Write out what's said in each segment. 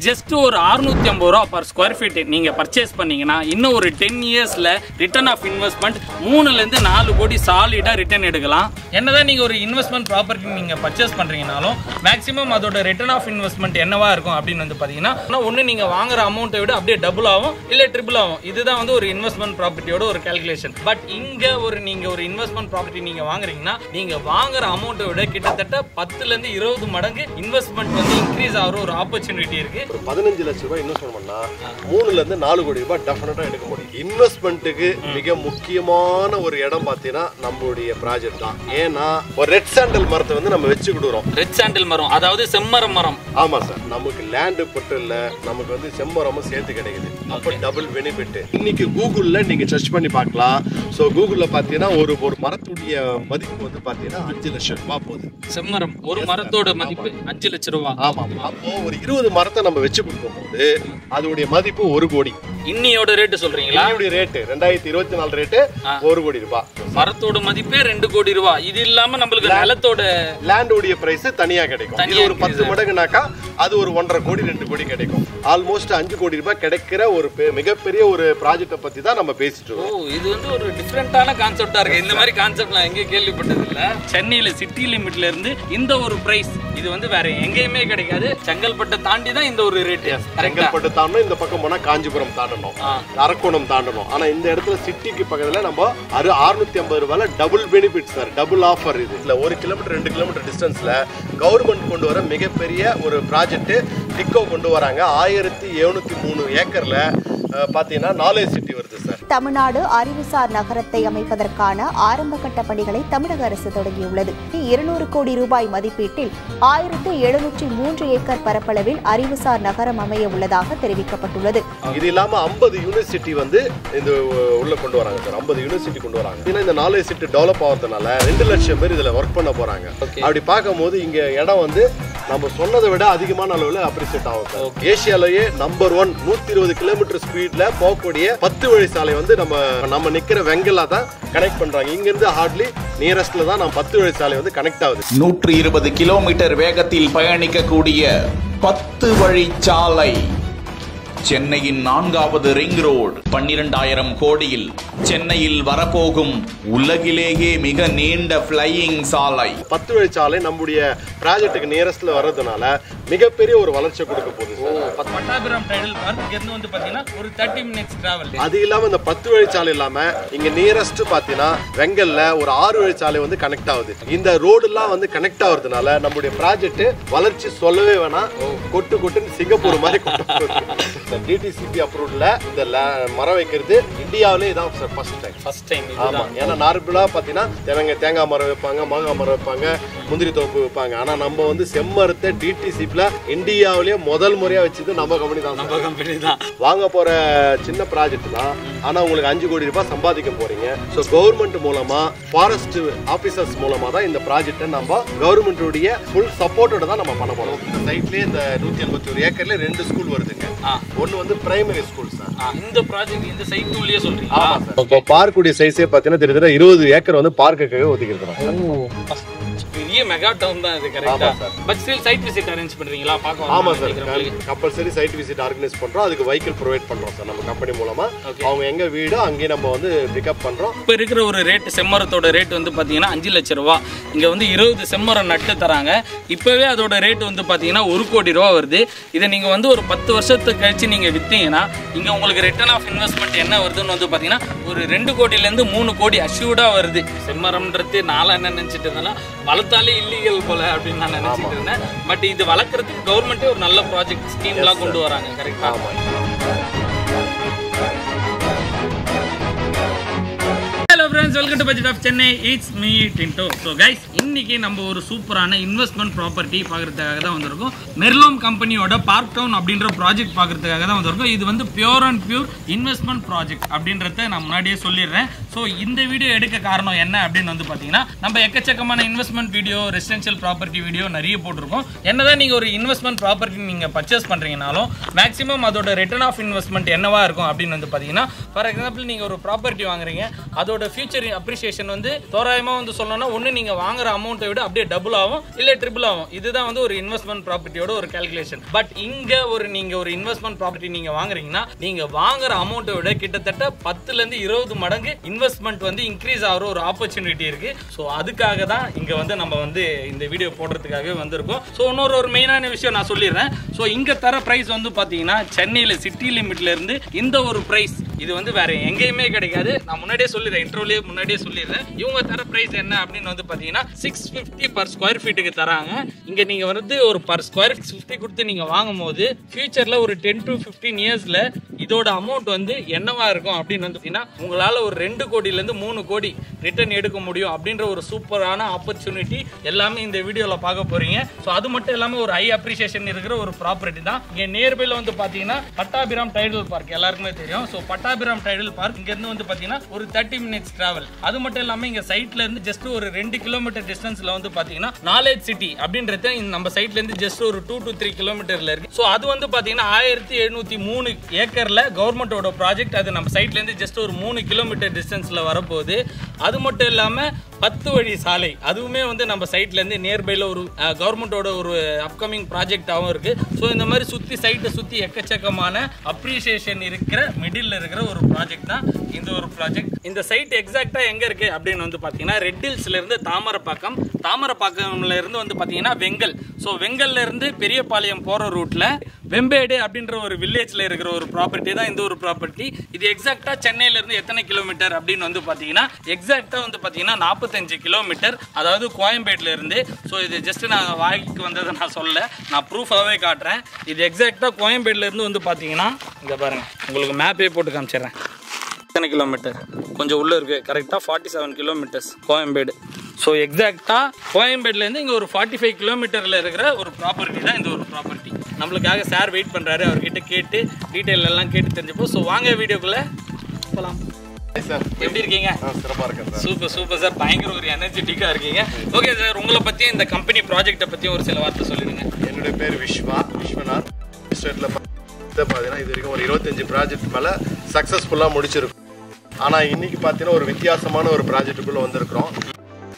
Just ஒரு 650 ரூபாய் per square feet நீங்க பர்ச்சேஸ் பண்ணீங்கன்னா இன்னும் ஒரு 10 இயர்ஸ்ல ரிட்டர்ன் ஆஃப் இன்வெஸ்ட்மெண்ட் 3 ல இருந்து 4 கோடி சாலிடா ரிட்டர்ன் எடுக்கலாம். என்னதான் நீங்க ஒரு இன்வெஸ்ட்மெண்ட் ப்ராப்பர்ட்டி நீங்க பர்ச்சேஸ் பண்றீங்கனாலும் மேக்ஸிமம் அதோட ரிட்டர்ன் ஆஃப் இன்வெஸ்ட்மெண்ட் என்னவா இருக்கும் அப்படின்னு வந்து பாத்தீங்கன்னா ஒன்னு நீங்க வாங்குற அமௌண்ட்டை விட அப்படியே டபுள் ஆகும் இல்ல ட்ரிபிள் ஆகும். இதுதான் வந்து ஒரு இன்வெஸ்ட்மெண்ட் ப்ராப்பர்ட்டியோட ஒரு கால்குலேஷன். பட் இங்க நீங்க ஒரு இன்வெஸ்ட்மெண்ட் ப்ராப்பர்ட்டி நீங்க வாங்குறீங்கன்னா நீங்க வாங்குற அமௌண்ட்டை விட கிட்டத்தட்ட 10 ல இருந்து 20 மடங்கு இன்வெஸ்ட்மெண்ட் வந்து இன்க்ரீஸ் ஆகுற ஒரு ஆப்பர்ச்சுனிட்டி இருக்கு. 15 லட்சம் ரூபாய் இன்வெஸ்ட்மெண்ட் பண்ணா 3 ல இருந்து 4 கோடி ரூபாய் டெஃபினட்டா எடுக்க முடியும். இன்வெஸ்ட்மெண்ட்டுக்கு மிக முக்கியமான ஒரு இடம் பாத்தீங்கன்னா நம்மளுடைய ப்ராஜெக்ட் தான். ஏன்னா ஒரு ரெட் சாண்டல் மரத்தை வந்து நம்ம வச்சு கொடுக்குறோம். ரெட் சாண்டல் மரம் அதாவது செம்மர மரம். ஆமா சார், நமக்கு லேண்ட் பட்டு இல்ல, நமக்கு வந்து செம்மரமும் சேர்த்து கிடைக்குது. அப்ப டபுள் பெனிஃபிட். இன்னைக்கு கூகுள்ல நீங்க சர்ச் பண்ணி பார்க்கலாம். சோ கூகுள்ல பாத்தீங்கன்னா ஒரு மரத்துடைய மதிப்பு வந்து பாத்தீங்கன்னா 5 லட்சம் ரூபாய் போகுது. செம்மரம் ஒரு மரத்தோட மதிப்பு 5 லட்சம் ரூபாய். ஆமா, அப்போ ஒரு 20 மரத்தை நம்ம வச்சு கொடுக்கும்போது அதோடைய மதிப்பு 1 கோடி. இன்னியோட ரேட் சொல்றீங்களா? இன்னியோட ரேட் 2024 ரேட் 1 கோடி ரூபாய். மரத்தோட மதிப்பே 2 கோடி ரூபாய். இது இல்லாம நமக்கு நிலத்தோட லேண்டோட பிரைஸ் தனியா கிடைக்கும். இது ஒரு 10 மடங்குனாக்கா அது ஒரு 1.5 கோடி 2 கோடி கிடைக்கும். ஆல்மோஸ்ட் 5 கோடி ரூபாய் கிடைக்கிற ஒரு மிகப்பெரிய ஒரு ப்ராஜெக்ட பத்தி தான் நம்ம பேசிட்டு இருக்கோம். இது வந்து ஒரு டிஃபரெண்டான கான்செப்டா இருக்கு. இந்த மாதிரி கான்செப்ட் நான் எங்கேயும் கேள்விப்பட்டது இல்ல. சென்னையில சிட்டி லிமிட்ல இருந்து இந்த ஒரு பிரைஸ் இது வந்து வேற எங்கேயுமே கிடைக்காது. செங்கல்பட்டு தாண்டி தான் இந்த ஒரு ரேட். செங்கல்பட்டு தாண்டணும், இந்த பக்கம் போனா காஞ்சிபுரம் தாண்டணும், அரக்கோணம் தாண்டணும். ஆனா இந்த இடத்துல சிட்டிக்கு பக்கத்துல நம்ம 650 ரூபாயில double benefit sir, double offer. இது இல்ல 1 கிலோமீட்டர் 2 கிலோமீட்டர் டிஸ்டன்ஸ்ல கவர்மெண்ட் கொண்டு வர மிகப்பெரிய ஒரு ப்ராஜெக்ட் டிக்கோ கொண்டு வராங்க. 1703 ஏக்கர்ல பாத்தீங்கன்னா நாலேஜ் சிட்டி வருது சார். தமிழ்நாடு அறிவுசார் நகரத்தை அமைப்பதற்கான ஆரம்ப கட்ட பணிகளை தமிழக அரசு தொடங்கியுள்ளது. 200 கோடி ரூபாய் மதிப்பீட்டில் 1703 ஏக்கர் பரப்பளவில் அறிவுசார் நகரம் அமைய உள்ளதாக தெரிவிக்கப்பட்டுள்ளது. இது இல்லாம 50 யூனிவர்சிட்டி வந்து இந்த உள்ள கொண்டு வராங்க சார். 50 யூனிவர்சிட்டி கொண்டு வராங்க. இந்த நாலேஜ் சிட்டி டெவலப் ஆகிறதுனால 2 லட்சம் பேர் இதுல ஒர்க் பண்ண போறாங்க. அப்படி பார்க்கும்போது இங்க இடம் வந்து நம்ம சொன்னதை விட அதிகமான அளவுல அப்ரிசியேட் ஆகும் சார். ஏசியாலேயே நம்பர் 1 120 கிலோமீட்டர் ஸ்பீட்ல போகக்கூடிய 10 வழி சாலை வந்து நம்ம நிக்கிற வெங்கலா தான் கனெக்ட் பண்றாங்க. இங்க இருந்து ஹார்ட்லி நியரஸ்ட்ல தான் நம்ம 10 வழி சாலை வந்து கனெக்ட் ஆகுது. 120 கிலோமீட்டர் வேகத்தில் பயணிக்கக்கூடிய 10 வழி சாலை. சென்னையின் 4வது ரிங் ரோடு 12,000 கோடியில் சென்னையில் வரப்போகும் உலகிலேயே மிக நீண்ட பிளையிங் சாலை. 10 வழி சாலை நம்முடைய ப்ராஜெக்ட்டுக்கு நியரஸ்ட்ல வர்றதுனால மிகப்பெரிய ஒரு வளர்ச்சி கொடுக்க போகுது. பட்டாபிராம் டைடல் பார்க் இங்க இருந்து வந்து பாத்தீங்கன்னா ஒரு 30 மினிட்ஸ் டிராவல். அது இல்லாம இந்த 10 வழி சாலை இல்லாம இங்க நியரஸ்ட் பாத்தீங்கன்னா வெங்கல்ல ஒரு 6 வழி சாலை வந்து கனெக்ட் ஆகுது. இந்த ரோடு எல்லாம் வந்து கனெக்ட் ஆகுறதுனால நம்முடைய ப்ராஜெக்ட் வளர்ச்சி சொல்லவே வேணாம். கொட்டுன்னு சிங்கப்பூர் மாதிரி கொண்டு டிடிசிபி அப்ரூவ்ல இந்த மரம் வைக்கிறது இந்தியாவிலே இதான் சார் ஃபர்ஸ்ட் டைம். ஆமா, ஏன்னா நார்மலா பாத்தீங்கன்னா தேங்காய் மரம் வைப்பாங்க, மாங்காய் மரம் வைப்பாங்க, முந்திரி தோப்பு வைப்பாங்க. ஆனா நம்ம வந்து செம்மரத்தை டிடிசிபில இந்தியாவிலேயே முதல் முறையா வச்சது நம்ம கம்பெனி தான். வாங்க போற சின்ன ப்ராஜெக்ட் தான், ஆனா உங்களுக்கு 5 கோடி ரூபாய் சம்பாதிக்க போறீங்க. சோ கவர்மெண்ட் மூலமா ஃபாரஸ்ட் ஆபீசர்ஸ் மூலமா தான் இந்த ப்ராஜெக்ட்டை நம்ம கவர்மெண்டோட ஃபுல் சப்போர்ட்டோட தான் நம்ம பண்ண போறோம். இந்த சைட்லயே இந்த 181 ஏக்கர்ல 2 ஸ்கூல் வருதுங்க. ஒன்னு வந்து பிரைமரி ஸ்கூல் சார். இந்த ப்ராஜெக்ட் இந்த சைட் உள்ளே சொல்றீங்க. ஆமா சார். இப்போ பார்க்குடைய சைஸே பாத்தீங்கன்னா கிட்டத்தட்ட 20 ஏக்கர் வந்து பார்க்குக்காக ஒதுக்கி இருக்கோம். பெரிய மெகா டவுன் தான் இது. கரெக்ட்டா? But still side visit arrange பண்றீங்களா? பார்க்க. ஆமா sir, compulsory side visit organise பண்றோம். அதுக்கு வெஹிக்கிள் ப்ரொவைட் பண்றோம் சார் நம்ம கம்பெனி மூலமா. அவங்க எங்க வீடோ அங்கே நம்ம வந்து பிக்கப் பண்றோம். இப்போ இருக்கிற ஒரு ரேட் செம்மரத்தோட ரேட் வந்து பாத்தீங்கன்னா 5 லட்சம் ரூபாய். இங்க வந்து 20 செம்மரம் நட்டு தராங்க. இப்பவே அதோட ரேட் வந்து பாத்தீங்கன்னா 1 கோடி ரூபாய் வருது. இதை நீங்க வந்து ஒரு 10 வருஷத்துக்கு கழிச்சு நீங்க வித்தீங்கன்னா இங்க உங்களுக்கு ரிட்டர்ன் ஆஃப் இன்வெஸ்ட்மெண்ட் என்ன வருதுன்னு வந்து பாத்தீங்கன்னா ஒரு 2 கோடியில இருந்து 3 கோடி அஷ்யூர்டா வருது. செம்மரம்ன்றது நான் என்ன நினைச்சிட்டு இருந்தேன்னா வளர்த்தாலே இல்லீகல் போல அப்படின்னு நான் நினைச்சிட்டு இருந்தேன். பட் இது வளர்க்கறதுக்கு கவர்மெண்டே ஒரு நல்ல ப்ராஜெக்ட் ஸ்கீம்லாம் கொண்டு வராங்க. கரெக்டா? Hello friends, welcome to Budget of Chennai. It's me Tinto. So guys, இன்னைக்கு நம்ம ஒரு சூப்பரான இன்வெஸ்ட்மெண்ட் ப்ராப்பர்ட்டி பார்க்கறதுக்காக தான் வந்திருக்கோம். மெர்லோம் கம்பெனியோட பார்க் டவுன் அப்படின்ற ப்ராஜெக்ட் பார்க்கறதுக்காக தான் வந்திருக்கோம். இது வந்து pure and pure investment project அப்படின்றத நான் முன்னாடியே சொல்லிடுறேன். ஸோ இந்த வீடியோ எடுக்க காரணம் என்ன அப்படின்னு வந்து பார்த்தீங்கன்னா நம்ம எக்கச்சக்கமான investment video, residential property video நிறைய போட்டிருக்கோம். என்னதான் நீங்கள் ஒரு இன்வெஸ்ட்மெண்ட் ப்ராப்பர்ட்டி நீங்கள் பர்ச்சேஸ் பண்ணுறீங்கனாலும் மேக்ஸிமம் அதோட ரிட்டர்ன் ஆஃப் இன்வெஸ்ட்மெண்ட் என்னவா இருக்கும் அப்படின்னு வந்து பார்த்தீங்கன்னா ஃபார் எக்ஸாம்பிள் நீங்கள் ஒரு ப்ராப்பர்ட்டி வாங்குறீங்க, அதோட ஃபியூச்சர் அப்ரிசியேஷன் வந்து தோராயமாக வந்து சொல்லணும்னா ஒன்று நீங்கள் வாங்குற அமௌண்ட்டை விட அப்படியே டபுள் ஆகும் இல்ல ட்ரிபிள் ஆகும். இதுதான் வந்து ஒரு இன்வெஸ்ட்மெண்ட் ப்ராப்பர்ட்டியோட ஒரு கால்குலேஷன். பட் இங்க நீங்க ஒரு இன்வெஸ்ட்மெண்ட் ப்ராப்பர்ட்டி நீங்க வாங்குறீங்கன்னா நீங்க வாங்குற அமௌண்ட்டை விட கிட்டத்தட்ட 10 ல இருந்து 20 மடங்கு இன்வெஸ்ட்மெண்ட் வந்து இன்க்ரீஸ் ஆகிற ஒரு ஆப்பர்ச்சுனிட்டி இருக்கு. ஸோ அதுக்காக தான் இங்க வந்து நம்ம வந்து இந்த வீடியோ போடுறதுக்காகவே வந்திருக்கோம். ஸோ இன்னொரு மெயினான விஷயம் நான் சொல்லிடுறேன். ஸோ இங்க தர பிரைஸ் வந்து பாத்தீங்கன்னா சென்னையில சிட்டி லிமிட்ல இருந்து இந்த ஒரு பிரைஸ் இது வந்து வேற எங்கேயுமே கிடைக்காது. நான் முன்னாடியே சொல்லிடுறேன், இன்ட்ரோலயே முன்னாடியே சொல்லிடுறேன். இவங்க தர பிரைஸ் என்ன அப்படின்னு வந்து பாத்தீங்கன்னா 650 per square feet தராங்க. இங்க நீங்க வந்து ஒரு per square 650 கொடுத்து நீங்க வாங்கும் போது ஃபியூச்சர்ல ஒரு 10 to 15 இயர்ஸ்ல இதோட அமௌண்ட் வந்து என்னவா இருக்கும் அப்படின்னு வந்து உங்களால ஒரு 2 கோடியில இருந்து 3 கோடி ரிட்டர்ன் எடுக்க முடியும் அப்படின்ற ஒரு சூப்பரான ஆப்பர்ச்சுனிட்டி எல்லாமே இந்த வீடியோல பார்க்க போறீங்க. ஸோ அது மட்டும் இல்லாம ஒரு ஹை அப்ரிசியேஷன் இருக்கிற ஒரு ப்ராப்பர்ட்டி தான். இங்க நியர்பைல வந்து பாத்தீங்கன்னா பட்டாபிராம் டைடல் பார்க் எல்லாருக்குமே தெரியும். ஸோ பட்டாபிராம் டைடல் பார்க் இங்க இருந்து வந்து பாத்தீங்கன்னா ஒரு 30 minutes டிராவல். அது மட்டும் இல்லாம இங்க சைட்ல இருந்து ஜஸ்ட் ஒரு 2 கிலோமீட்டர் டிஸ்டன்ஸ்ல வந்து பாத்தீங்கன்னா நாலேஜ் சிட்டி அப்படின்றது நம்ம சைட்ல இருந்து ஜஸ்ட் ஒரு 2 to 3 கிலோமீட்டர்ல இருக்கு. ஸோ அது வந்து பாத்தீங்கன்னா 1703 ஏக்கர்ல கவர்மெண்டோட ப்ராஜெக்ட். அது நம்ம சைட்ல இருந்து ஜஸ்ட் ஒரு 3 கிலோமீட்டர் டிஸ்டன்ஸ்ல வரப்போகுது. அது மட்டும் இல்லாம 10 வழி சாலை அதுவுமே வந்து நம்ம சைட்ல இருந்து நியர்பைல ஒரு கவர்மெண்டோட ஒரு அப்கமிங் ப்ராஜெக்டாகவும் இருக்கு. ஸோ இந்த மாதிரி சைட்டை சுத்தி எக்கச்சக்கமான அப்ரிசியேஷன் இருக்கிற மிடில் இருக்கிற ஒரு ப்ராஜெக்ட் தான் இந்த ஒரு ப்ராஜெக்ட். இந்த சைட் எக்ஸாக்டா எங்க இருக்கு அப்படின்னு வந்து பாத்தீங்கன்னா ரெட் ஹில்ஸ்ல இருந்து தாமரப்பாக்கம்ல இருந்து வந்து பாத்தீங்கன்னா வெங்கல். ஸோ வெங்கல்ல இருந்து பெரியபாளையம் போற ரூட்ல வெம்பேடு அப்படின்ற ஒரு வில்லேஜ்ல இருக்கிற ஒரு ப்ராப்பர்ட்டி தான் இந்த ஒரு ப்ராப்பர்ட்டி. இது எக்ஸாக்டா சென்னையில இருந்து எத்தனை கிலோமீட்டர் அப்படின்னு வந்து பாத்தீங்கன்னா எக்ஸாக்டா வந்து பாத்தீங்கன்னா 45 கிலோமீட்டர், அதாவது கோயம்பேடுல இருந்து. ஸோ இது ஜஸ்ட் நான் வாய்க்கு வந்ததை நான் சொல்ல, நான் ப்ரூஃபாவே காட்டுறேன். இது எக்ஸாக்டா கோயம்பேடுல இருந்து வந்து பாத்தீங்கன்னா இங்க பாருங்க, உங்களுக்கு மேப்பே போட்டு காமிச்சிடுறேன். எத்தனை கிலோமீட்டர் கொஞ்சம் உள்ள இருக்கு, கரெக்டா 47 கிலோமீட்டர்ஸ் கோயம்பேடு. ஸோ எக்ஸாக்டா கோயம்பேடுல இருந்து இங்க ஒரு 45 கிலோமீட்டர்ல இருக்கிற ஒரு ப்ராப்பர்ட்டி தான் இந்த ஒரு ப்ராப்பர்ட்டி. நம்மளுக்காக சார் வெயிட் பண்றாரு, அவர்கிட்ட கேட்டு டீட்டெயில் எல்லாம் கேட்டு தெரிஞ்சுப்போம். ஸோ வாங்க வீடியோக்குள்ள போலாம். எப்படி இருக்கீங்க? சூப்பர் சார், பயங்கர ஒரு எனர்ஜெட்டிக்கா இருக்கீங்க. ஓகே சார், உங்களை பத்தி இந்த கம்பெனி ப்ராஜெக்ட்டை பத்தி ஒரு சில வார்த்தை சொல்லிடுங்க. என்னுடைய பேர் விஸ்வநாத். ஸ்டேட்ல பார்த்தீங்கன்னா இது வரைக்கும் ஒரு 25 ப்ராஜெக்ட் மேல சக்சஸ்ஃபுல்லா முடிச்சிருக்கோம். ஆனா இன்னைக்கு பார்த்தீங்கன்னா ஒரு வித்தியாசமான ஒரு ப்ராஜெக்ட்டுக்குள்ள வந்திருக்கிறோம்.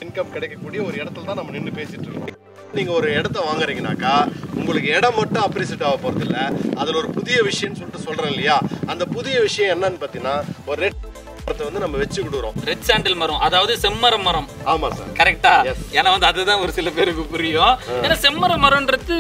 இன்கம் கிடைக்கக்கூடிய ஒரு இடத்துல தான் நம்ம நின்று பேசிட்டு இருக்கோம். நீங்க ஒரு இடத்த வாங்குறீங்கனாக்கா உங்களுக்கு இடம் மட்டும் அப்ரிசியேட் ஆக போறது இல்ல, அதுல ஒரு புதிய விஷயம்னு சொல்லிட்டு சொல்றேன் இல்லையா, அந்த புதிய விஷயம் என்னன்னு பாத்தீங்கன்னா ஒரு ரெட் வந்து நம்ம வச்சு கொடுறோம். ரெட் சாண்டில் மரம், அதாவது செம்மர மரம். ஆமா சார், கரெக்டா? ஏன்னா வந்து அதுதான் ஒரு சில பேருக்கு புரியும். ஏன்னா செம்மர மரம்ன்றது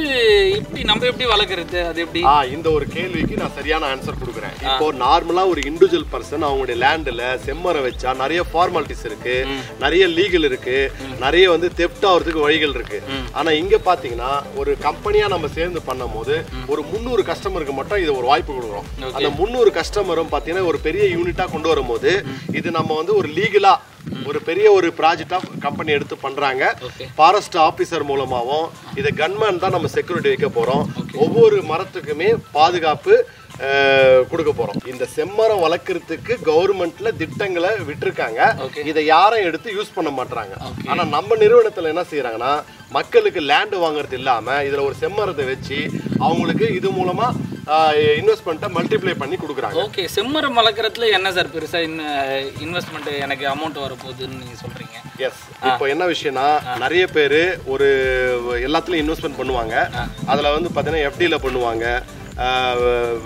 எப்படி நம்ம எப்படி வளர்க்கறது, அது எப்படி? இந்த ஒரு கேள்விக்கு நான் சரியான ஆன்சர் கொடுக்குறேன். இப்போ நார்மலா ஒரு இண்டிவிஜுவல் பர்சன் அவங்களுடைய லேண்ட்ல செம்மரம் வச்சா நிறைய ஃபார்மாலிட்டிஸ் இருக்கு, நிறைய லீகல் இருக்கு, நிறைய வந்து தெஃப்ட் ஆகிறதுக்கு வழிகள் இருக்கு. ஆனா இங்க பாத்தீங்கன்னா ஒரு கம்பெனியா நம்ம சேர்ந்து பண்ணும் போது ஒரு 300 கஸ்டமருக்கு மட்டும் இது ஒரு வாய்ப்பு கொடுக்குறோம். அந்த 300 கஸ்டமரும் பாத்தீங்கன்னா ஒரு பெரிய யூனிட்டா கொண்டு வரும்போது இது நம்ம வந்து ஒரு லீகலா ஒரு பெரிய ஒரு ப்ராஜெக்டா கம்பெனி எடுத்து பண்றாங்க. ஃபாரஸ்ட் ஆபீசர் மூலமாவும் இதை கன்மேன் தான் நம்ம செக்யூரிட்டி வைக்க போறோம். ஒவ்வொரு மரத்துக்குமே பாதுகாப்பு கொடுக்க போறோம். இந்த செம்மரம் வளர்க்கறதுக்கு கவர்மெண்ட்ல திட்டங்களை விட்டுருக்காங்க. இதை யாரும் எடுத்து யூஸ் பண்ண மாட்டாங்க. ஆனா நம்ம நிறுவனத்துல என்ன செய்யறாங்கன்னா மக்களுக்கு லேண்ட் வாங்குறது இல்லாம இதுல ஒரு செம்மரத்தை வச்சு அவங்களுக்கு இது மூலமா இன்வெஸ்ட்மெண்ட்டை மல்டிப்ளை பண்ணி கொடுக்குறாங்க. ஓகே, செம்மரம் வளர்க்கறதுல என்ன சார் பெருசா இன்வெஸ்ட்மெண்ட் எனக்கு அமௌண்ட் வரப்போகுதுன்னு நீங்க சொல்றீங்க? எஸ், இப்போ என்ன விஷயம்னா நிறைய பேர் ஒரு எல்லாத்துலயும் இன்வெஸ்ட்மெண்ட் பண்ணுவாங்க. அதுல வந்து பாத்தீங்கன்னா எஃப்டில பண்ணுவாங்க,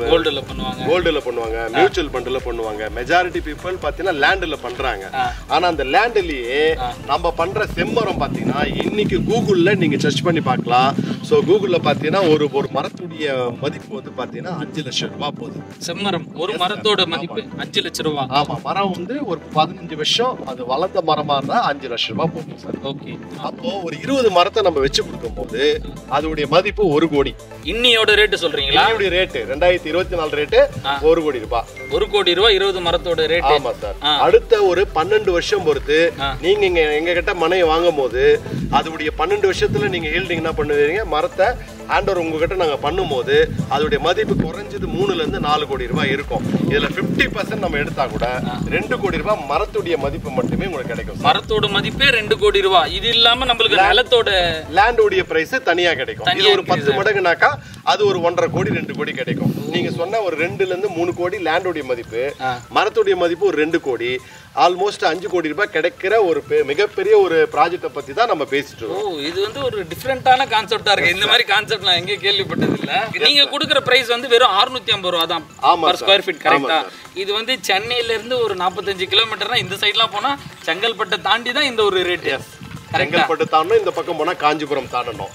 கோல்டுல பண்ணுவாங்க, மியூச்சுவல் ஃபண்ட்ல பண்ணுவாங்க. மெஜாரிட்டி பீப்புள் பாத்தீங்கன்னா லேண்ட்ல பண்றாங்க. ஆனா அந்த லேண்ட்லயே நம்ம பண்ற செம்மரம் பாத்தீங்கன்னா இன்னைக்கு கூகுள்ல நீங்க சர்ச் பண்ணி பார்க்கலாம். சோ கூகுள்ல பாத்தீங்கன்னா ஒரு மரத்துடைய மதிப்பு வந்து பாத்தீங்கன்னா 5 லட்சம் ரூபாய் போகுது. செம்மரம் ஒரு மரத்தோட மதிப்பு 5 லட்சம் ரூபாய். ஆமா, மரம் வந்து ஒரு 15 வருஷம் அது வளர்ந்த மரமா இருந்தா 5 லட்சம் ரூபாய் போகும் சார். ஓகே, அப்போ ஒரு 20 மரத்தை நம்ம வச்சு கொடுக்கும் போது அதோடைய மதிப்பு 1 கோடி. இன்னியோட ரேட் சொல்றீங்களா? ரேட் 2024 ரேட் 1 கோடி ரூபாய். 1 கோடி ரூபாய் 20 மரத்தோட ரேட். ஆமா சார். அடுத்த ஒரு 12 வருஷம் பொறுத்து நீங்க எங்க கிட்ட மனையை வாங்கும் போது அதோடைய 12 வருஷத்துல நீங்க ஹீல்டிங் என்ன பண்ணுவீங்க, மரத்தை ஹேண்ட் ஓவர் உங்ககிட்ட நாங்க பண்ணும்போது அதோடைய மதிப்பு குறைஞ்சது 3 ல இருந்து 4 கோடி ரூபாய் இருக்கும். இதுல 50% நம்ம எடுத்தா கூட 2 கோடி ரூபாய் மரத்துடைய மதிப்பு மட்டுமே உங்களுக்கு கிடைக்கும். மரத்தோட மதிப்பே 2 கோடி ரூபாய். இது இல்லாம நம்மளுக்கு நிலத்தோட லேண்டோட பிரைஸ் தனியா கிடைக்கும். இது ஒரு 10 மடங்குனாக்கா அது ஒரு 1.5 கோடி 2 கோடி கிடைக்கும். நீங்க சொன்ன ஒரு 2 ல இருந்து 3 கோடி லேண்டோட மதிப்பு, மரத்துடைய மதிப்பு ஒரு 2 கோடி, ஆல்மோஸ்ட் 5 கோடி ரூபாய் கிடைக்கிற ஒரு மிகப்பெரிய ஒரு ப்ராஜெக்ட்டை பத்தி தான் நம்ம பேசிட்டு இருக்கோம். இது வந்து ஒரு டிஃபரெண்டான கான்செப்டா இருக்கு. இந்த மாதிரி கான்செப்ட் நான் எங்கேயும் கேள்விப்பட்டது இல்ல. நீங்க கொடுக்குற பிரைஸ் வந்து வெறும் 650 ரூபா தான் per ஸ்கொயர் ஃபீட், கரெக்டா? இது வந்து சென்னையில இருந்து ஒரு 45 கிலோமீட்டர்னா இந்த சைட்லாம் போனா செங்கல்பட்டை தாண்டி தான் இந்த ஒரு ரேட். செங்கல்பட்டு தாண்டணும், இந்த பக்கம் போனா காஞ்சிபுரம் தாண்டணும்,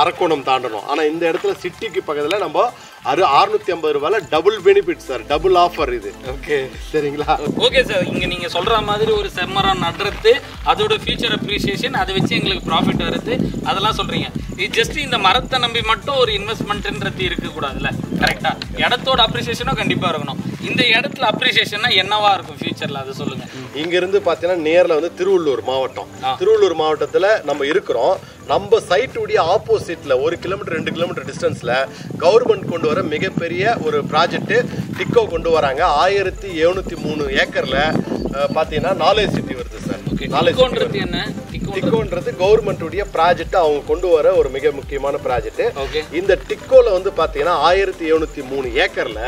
அரக்கோணம் தாண்டணும். ஆனா இந்த இடத்துல சிட்டிக்கு பக்கத்துல நம்ம 650 ரூபாயில double benefit sir, double offer இது. ஓகே, சரிங்களா? Okay sir. இங்க நீங்க சொல்ற மாதிரி ஒரு செம்மரம் நடுறது, அதோட ஃபியூச்சர் அப்ரிசியேஷன், அதை வச்சு எங்களுக்கு ப்ராஃபிட் வருது, அதெல்லாம் சொல்றீங்க. இது ஜஸ்ட் இந்த மரத்தை நம்பி மட்டும் ஒரு இன்வெஸ்ட்மெண்ட்ன்றது இருக்க கூடாதுல்ல, கரெக்டா? இடத்தோட அப்ரிசியேஷனும் கண்டிப்பா இருக்கணும். இந்த இடத்துல அப்ரிசியேஷன்னா என்னவா இருக்கும் ஃபியூச்சர்ல, அதை சொல்லுங்க. இங்க இருந்து பாத்தீங்கன்னா நேர்ல வந்து திருவள்ளூர் மாவட்டம், திருவள்ளூர் மாவட்டத்துல நம்ம இருக்கிறோம். நம்ம சைட்டுடைய ஆப்போசிட்ல 1 கிலோமீட்டர் 2 கிலோமீட்டர் டிஸ்டன்ஸ்ல கவர்மெண்ட் கொண்டு வர மிகப்பெரிய ஒரு ப்ராஜெக்ட் டிக்கோ கொண்டு வராங்க. 1703 ஏக்கர்ல பாத்தீங்கன்னா நாலேஜ் சிட்டி வருது சார். டிக்கோன்றது கவர்மெண்ட் ப்ராஜெக்ட், அவங்க கொண்டு வர ஒரு மிக முக்கியமான ப்ராஜெக்ட். இந்த டிக்கோல வந்து பாத்தீங்கன்னா 1703 ஏக்கர்ல